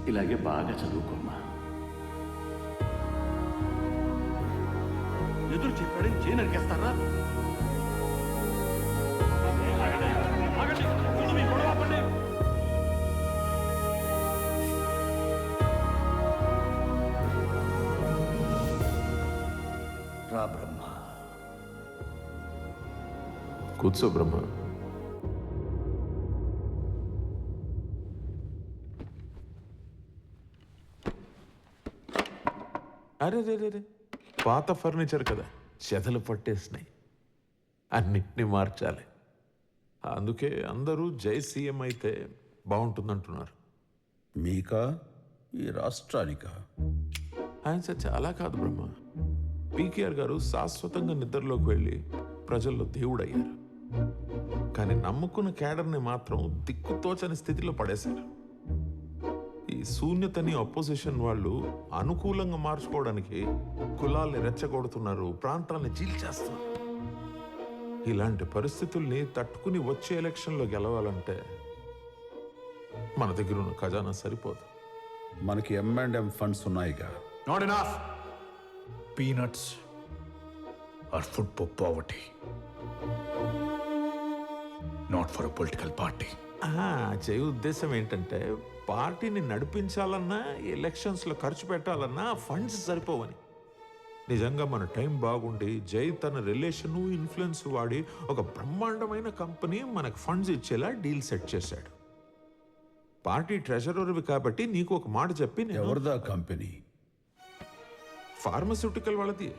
ఇలాగే బాగా చదువుకోమ్మా. ఎదురు చెప్పాడని చేయనరికేస్తారా? రా బ్రహ్మ. కూర్చో బ్రహ్మ. అరే రే రే, పాత ఫర్నిచర్ కదా, చెదలు పట్టేసినాయి, అన్నిటినీ మార్చాలి. అందుకే అందరూ జై సీఎం అయితే బాగుంటుందంటున్నారు. మీకా, ఈ రాష్ట్రానికా? ఆయన సార్ చాలా కాదు బ్రహ్మ. పీకేఆర్ గారు శాశ్వతంగా నిద్రలోకి వెళ్ళి ప్రజల్లో దేవుడయ్యారు. కానీ నమ్ముకున్న క్యాడర్ని మాత్రం దిక్కుతోచని స్థితిలో పడేశారు. ఈ శూన్యతని అపోజిషన్ వాళ్ళు అనుకూలంగా మార్చుకోవడానికి కులాల్ని రెచ్చగొడుతున్నారు, ప్రాంతాలని చీల్చేస్తున్నారు. ఇలాంటి పరిస్థితుల్ని తట్టుకుని వచ్చే ఎలక్షన్లో గెలవాలంటే మన దగ్గర ఉన్న ఖజానా సరిపోదు. మనకి M&M ఫండ్స్ ఉన్నాయిగా. Not enough. Peanuts are food for poverty. Not for a political party. జయ ఉద్దేశం ఏంటంటే పార్టీని నడిపించాలన్నా, ఎలక్షన్స్లో ఖర్చు పెట్టాలన్నా ఫండ్స్ సరిపోవని. నిజంగా మన టైం బాగుండి జై తన రిలేషను, ఇన్ఫ్లుయెన్స్ వాడి ఒక బ్రహ్మాండమైన కంపెనీ మనకు ఫండ్స్ ఇచ్చేలా డీల్ సెట్ చేశాడు. పార్టీ ట్రెజరర్వి కాబట్టి నీకు ఒక మాట చెప్పి, ఎవరిదా కంపెనీ? ఫార్మస్యూటికల్ వాళ్ళది.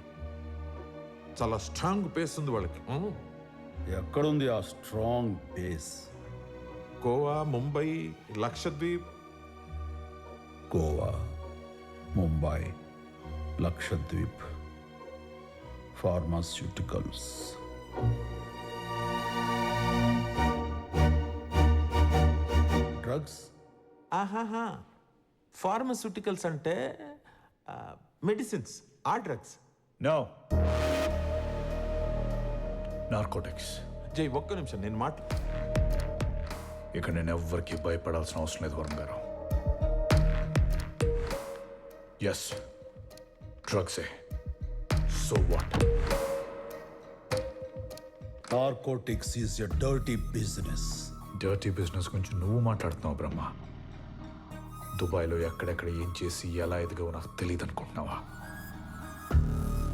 చాలా స్ట్రాంగ్ బేస్ ఉంది వాళ్ళకి. ఎక్కడుంది ఆ strong base? Goa, Mumbai, Lakshadweep. Goa, Mumbai, Lakshadweep, pharmaceuticals. Drugs? ఆహాహా, ఫార్మస్యూటికల్స్ అంటే మెడిసిన్స్, ఆ డ్రగ్స్. No. Narcotics. జై ఒక్క నిమిషం, నేను ఇక్కడ నేను ఎవ్వరికి భయపడాల్సిన అవసరం లేదు వరుణ్ గారు. ఎస్, డ్రగ్సే. So what? Narcotics is a dirty business. Dirty business గురించి నువ్వు మాట్లాడుతున్నావు బ్రహ్మ. దుబాయ్లో ఎక్కడెక్కడ ఏం చేసి ఎలా ఎదిగావో నాకు తెలియదు అనుకుంటున్నావా?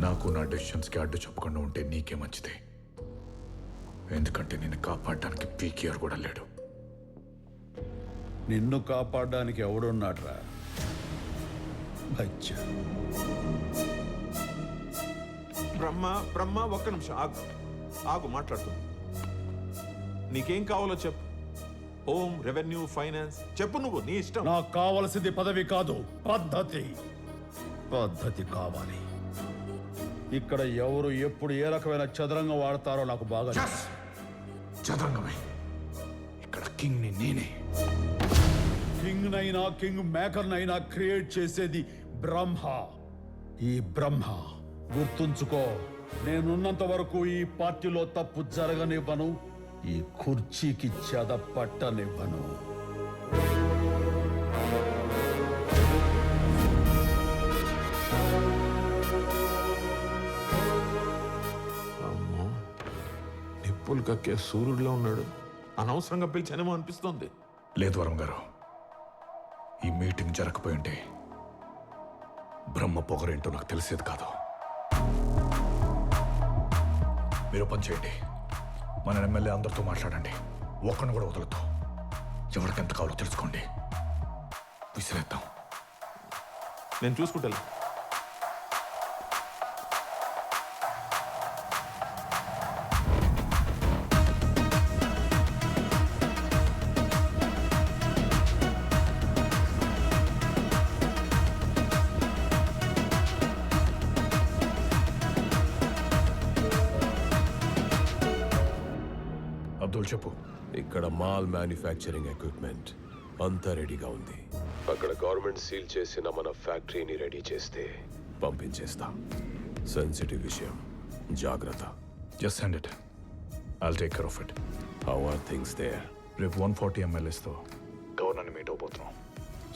నాకు నా డెసిషన్స్కి అడ్డు చెప్పకుండా ఉంటే నీకే మంచిది. ఎందుకంటే నిన్ను కాపాడడానికి పీకేఆర్ కూడా లేడు. నిన్ను కాపాడడానికి ఎవడున్నాడ్రా? బచ్చా. బ్రహ్మ ఒక్క నిమిషం ఆగు మాట్లాడుతున్నా. నీకేం కావాలో చెప్పు. హోమ్, రెవెన్యూ, ఫైనాన్స్ చెప్పు, నువ్వు నీ ఇష్టం. నాకు కావలసింది పదవి కాదు, పద్ధతి. పద్ధతి కావాలి. ఇక్కడ ఎవరు ఎప్పుడు ఏ రకమైన చదరంగం వాడతారో నాకు బాగా చదరంగమే. ఇక్కడ కింగ్ ని నేనే. కింగ్ నైనా కింగ్ మేకర్ నైనా క్రియేట్ చేసేది బ్రహ్మ. ఈ బ్రహ్మ గుర్తుంచుకో, నేనున్నంత వరకు ఈ పార్టీలో తప్పు జరగనివ్వను, ఈ కుర్చీకి చెద పట్టనివ్వను. అమ్మో, నిప్పులు కక్కే సూర్యుడిలో ఉన్నాడు. అనవసరంగా పిలిచానేమో అనిపిస్తోంది. లేదు వరం గారు, ఈ మీటింగ్ జరగకపోయి ఉంటే బ్రహ్మ పొగరేంటో నాకు తెలిసేది కాదు. మీరు పని చేయండి, మన ఎమ్మెల్యే అందరితో మాట్లాడండి. ఒక్కడిని కూడా వదలొద్దు. ఎవరికి ఎంత కావాలో తెలుసుకోండి. విసిరేద్దాం. నేను చూసుకుంటా. అబ్దుల్ చెప్పు. ఇక్కడ మాల్ మ్యానుఫ్యాక్చరింగ్ ఎక్విప్మెంట్ అంతా రెడీగా ఉంది. అక్కడ గవర్నమెంట్ సీల్ చేసిన మన ఫ్యాక్టరీని రెడీ చేస్తే పంపించేస్తా. సెన్సిటివ్ విషయం, జాగ్రత్త. Just send it, I'll take care of it. How are things there? రేపు 140 MLAs తో గవర్నర్ని మీట్ అవబోతున్నాం.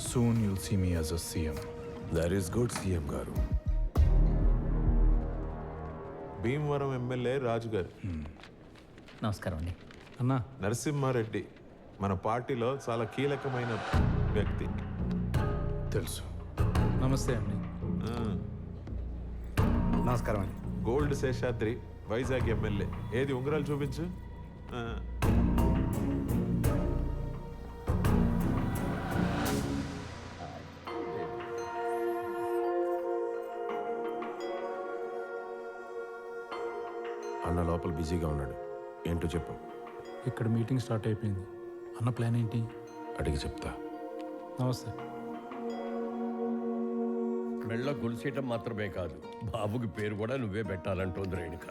Soon you'll see me as a CM. That is good CM గారు. భీమవరం ఎమ్మెల్యే రాజు గారు. నమస్కారం అండి. అన్నా నరసింహారెడ్డి మన పార్టీలో చాలా కీలకమైన వ్యక్తి. తెలుసు. నమస్తే అండి. నమస్కారం అండి. Gold Seshadri Vizag MLA. ఏది ఉంగరాలు చూపించు. ఆ. అన్న లోపల బిజీగా ఉన్నాడు. ఏంటో చెప్పు. ఇక్కడ మీటింగ్ స్టార్ట్ అయిపోయింది. అన్న ప్లాన్ ఏంటి? అడిగి చెప్తా. నమస్తే. మెళ్ళ గొలుసేయటం మాత్రమే కాదు, బాబుకి పేరు కూడా నువ్వే పెట్టాలంటోంది రేణుక.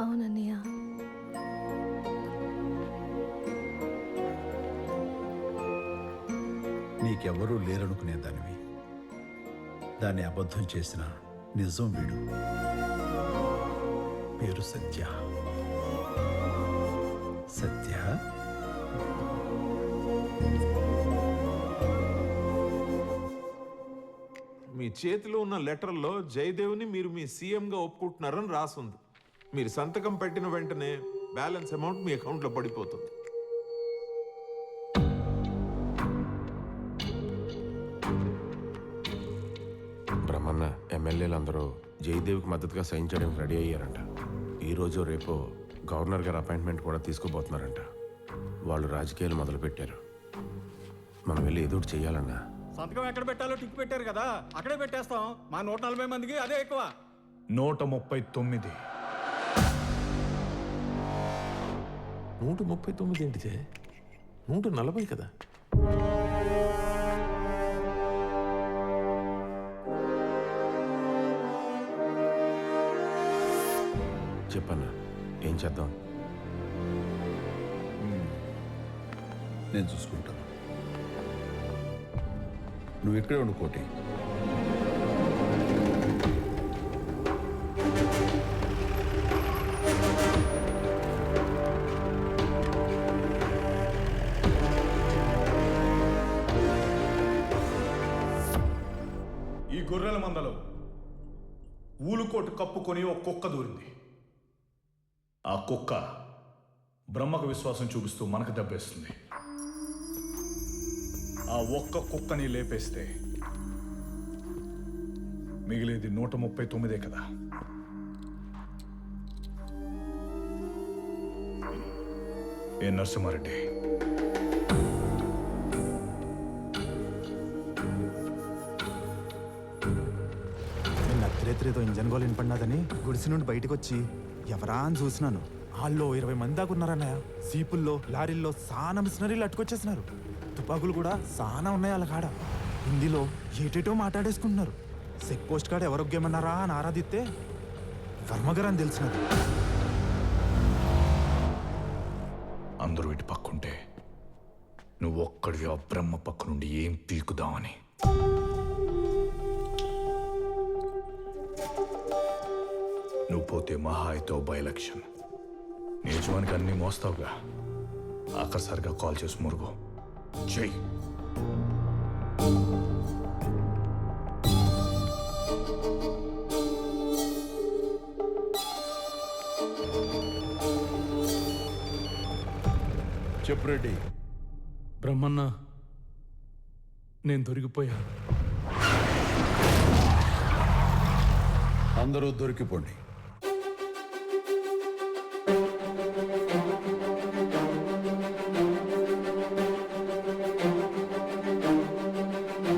అవునన్నయ్య. నీకెవ్వరూ లేరనుకునే దానివి. దాన్ని అబద్ధం చేసిన నిజం వీడు. పేరు సత్య. సత్య, మీ చేతిలో ఉన్న లెటర్లో జయదేవ్ని మీరు మీ సీఎంగా ఒప్పుకుంటున్నారని రాసుంది. మీరు సంతకం పెట్టిన వెంటనే బ్యాలెన్స్ అమౌంట్ మీ అకౌంట్లో పడిపోతుంది. బ్రహ్మన్న ఎమ్మెల్యేలందరూ జయదేవ్కి మద్దతుగా సైన్ చేయడానికి రెడీ అయ్యారంట. ఈరోజు రేపు గవర్నర్ గారు అపాయింట్మెంట్ కూడా తీసుకోబోతున్నారంట. వాళ్ళు రాజకీయాలు మొదలుపెట్టారు. మనం వెళ్ళి ఏదో ఒకటి చెయ్యాలన్నా. సంతకం ఎక్కడ పెట్టాలో టిక్ పెట్టారు కదా, అక్కడే పెట్టేస్తాం. మా 140 మందికి అదే ఎక్కువ. 139. 139 ఏంటిదే? 140 కదా. చెప్పన్నా, ఏం చేద్దాం? నేను చూసుకుంటాను. నువ్వు ఇక్కడే ఉండు కోటి. ఈ గొర్రెల మందలో ఊలుకోటు కప్పుకొని ఒక కుక్క దూరింది. ఆ కుక్క బ్రహ్మకు విశ్వాసం చూపిస్తూ మనకు దెబ్బేస్తుంది. ఆ ఒక్క కుక్కని లేపేస్తే మిగిలేది 139 కదా. ఏ నరసింహారెడ్డి, నిన్న అర్ధరేత్రేదో ఇంజన్ గోల్ వినపడినాదని గుడిసి నుండి బయటకు వచ్చి ఎవరా అని చూసినాను. వాళ్ళు 20 మంది దాకా ఉన్నారన్నయ్య. సీపుల్లో, లారీల్లో సానా మిషనరీలు అట్టుకొచ్చేసినారు. తుపాకులు కూడా సానా ఉన్నాయి వాళ్ళ కాడ. హిందీలో ఏటేటో మాట్లాడేసుకుంటున్నారు. చెక్ పోస్ట్ కాడ ఎవరొగ్గేమన్నారా అని ఆరాధిస్తే వర్మగారు అని తెలిసినది. అందరూ ఇటు పక్కుంటే నువ్వు ఒక్కడివి ఆ బ్రహ్మ పక్క నుండి ఏం పీకుదామని. నువ్వు పోతే మహా అయితే బై ఎలక్షన్. నిజానికి అన్నీ మోస్తావుగా. ఆఖరిసారిగా కాల్ చేసి మురుగు చెయ్యి. చెప్పు రెడ్డి. బ్రహ్మన్న, నేను దొరికిపోయా. అందరూ దొరికిపోండి.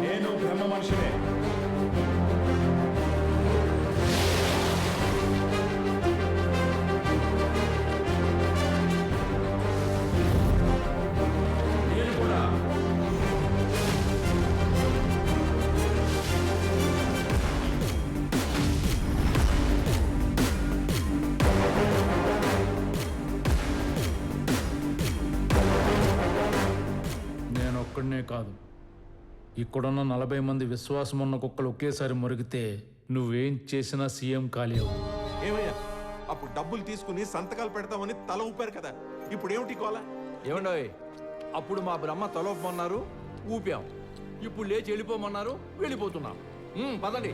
నేను బ్రహ్మ మనిషినే. నేను ఒక్కడనే కాదు, ఇక్కడున్న 40 మంది విశ్వాసం ఉన్న కుక్కలు ఒకేసారి మురిగితే నువ్వేం చేసినా సీఎం కాలేవు. ఏమయ్యా, అప్పుడు డబ్బులు తీసుకుని సంతకాలు పెడతామని తల ఊపారు కదా, ఇప్పుడు ఏమిటి కోలా? ఏమండోయ్, అప్పుడు మా బ్రహ్మ తలోపమన్నారు, ఊపాం. ఇప్పుడు లేచి వెళ్ళిపోమన్నారు వెళ్ళిపోతున్నాం పదండి